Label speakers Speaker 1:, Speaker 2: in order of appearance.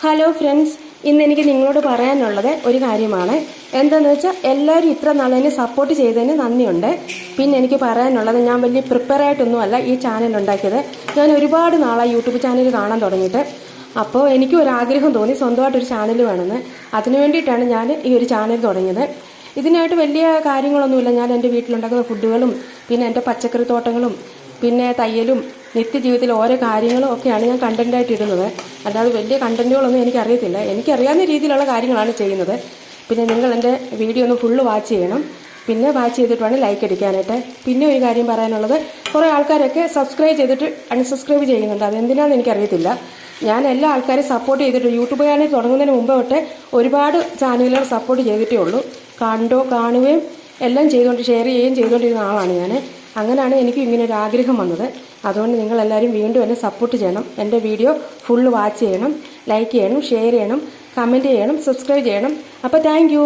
Speaker 1: Hello friends, ഇന്ന് എനിക്ക് നിങ്ങളോട് പറയാനുള്ളത് ഒരു കാര്യമാണ്. എന്താണെന്ന് വെച്ചാൽ എല്ലാവരും ഇത്ര നാളെന്നെ സപ്പോർട്ട് ചെയ്തതിന് നന്ദിയുണ്ട്. പിന്നെ എനിക്ക് പറയാനുള്ളത്, ഞാൻ വലിയ പ്രിപ്പയർ ആയിട്ടൊന്നുമല്ല ഈ ചാനൽ ഉണ്ടാക്കിയത്. ഞാൻ ഒരുപാട് നാളായി യൂട്യൂബ് ചാനൽ കാണാൻ തുടങ്ങിയിട്ട്. അപ്പോൾ എനിക്ക് ഒരു ആഗ്രഹം തോന്നി സ്വന്തമായിട്ടൊരു ചാനൽ വേണമെന്ന്. അതിനു വേണ്ടിയിട്ടാണ് ഞാൻ ഈ ഒരു ചാനൽ തുടങ്ങിയത്. ഇതിനായിട്ട് വലിയ കാര്യങ്ങളൊന്നുമില്ല. ഞാൻ എൻ്റെ വീട്ടിലുണ്ടാക്കുന്ന ഫുഡുകളും പിന്നെ എൻ്റെ പച്ചക്കറി തോട്ടങ്ങളും പിന്നെ തയ്യലും നിത്യജീവിതത്തിൽ ഓരോ കാര്യങ്ങളും ഒക്കെയാണ് ഞാൻ കണ്ടൻറ്റായിട്ട് ഇടുന്നത്. അല്ലാതെ വലിയ കണ്ടൻറ്റുകളൊന്നും എനിക്കറിയത്തില്ല. എനിക്കറിയാവുന്ന രീതിയിലുള്ള കാര്യങ്ങളാണ് ചെയ്യുന്നത്. പിന്നെ നിങ്ങൾ എൻ്റെ വീഡിയോ ഒന്ന് ഫുള്ള് വാച്ച് ചെയ്യണം. പിന്നെ വാച്ച് ചെയ്തിട്ട് വേണം ലൈക്ക് അടിക്കാനായിട്ട്. പിന്നെ ഒരു കാര്യം പറയാനുള്ളത്, കുറേ ആൾക്കാരൊക്കെ സബ്സ്ക്രൈബ് ചെയ്തിട്ട് അൺസബ്സ്ക്രൈബ് ചെയ്യുന്നുണ്ട്. അതെന്തിനാണെന്ന് എനിക്കറിയത്തില്ല. ഞാൻ എല്ലാ ആൾക്കാരും സപ്പോർട്ട് ചെയ്തിട്ട് യൂട്യൂബ് ചാനൽ തുടങ്ങുന്നതിന് മുമ്പ് തൊട്ട് ഒരുപാട് ചാനലുകൾ സപ്പോർട്ട് ചെയ്തിട്ടേ ഉള്ളൂ. കാണുകയും എല്ലാം ചെയ്തുകൊണ്ട് ഷെയർ ചെയ്യുകയും ചെയ്തുകൊണ്ടിരുന്ന ആളാണ് ഞാൻ. അങ്ങനെയാണ് എനിക്ക് ഇങ്ങനെ ഒരു ആഗ്രഹം വന്നത്. അതുകൊണ്ട് നിങ്ങളെല്ലാവരും വീണ്ടും എന്നെ സപ്പോർട്ട് ചെയ്യണം. എൻ്റെ വീഡിയോ ഫുള്ള് വാച്ച് ചെയ്യണം, ലൈക്ക് ചെയ്യണം, ഷെയർ ചെയ്യണം, കമൻറ്റ് ചെയ്യണം, സബ്സ്ക്രൈബ് ചെയ്യണം. അപ്പോൾ താങ്ക് യു.